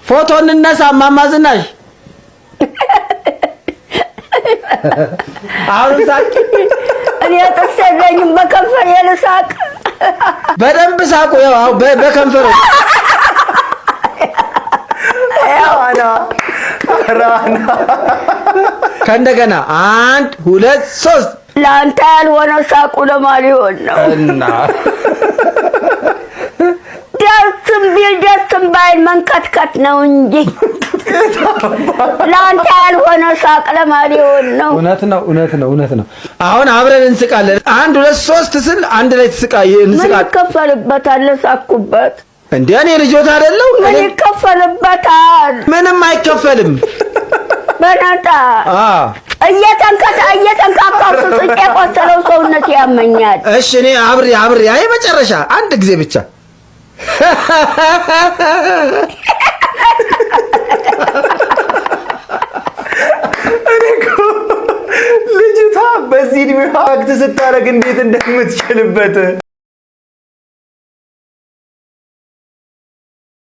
ፎቶ እንነሳ እማማ ዝናሽ አሁን ሳቂ እኔ ተሰለኝም በከንፈር የልሳቅ በደንብ ሳቁ ያው በከንፈር ራና ከእንደገና 1 2 3 ላንተ ያልሆነ ሳቁ ለማን ይሆን ነው እና ደስም ባይል መንከትከት ነው እንጂ ላንተ ያልሆነ ሳቅ ለማን ይሆን ነው እውነት ነው አሁን አብረን እንስቃለን 1 2 3 ስል አንድ ላይ እንስቃለን ምን ይከፈልበታል ሳቁበት እንዴ እኔ ልጆት አይደለው ምን ይከፈልበታል ምንም አይከፈልም በናታ እየተንካካው ስቄ ቆሰለው ሰውነት ያመኛል እሺ እኔ አብሬ አይ መጨረሻ አንድ ጊዜ ብቻ ልጅቷ በዚህ እድሜዋ አክት ስታረግ እንዴት እንደምትችልበት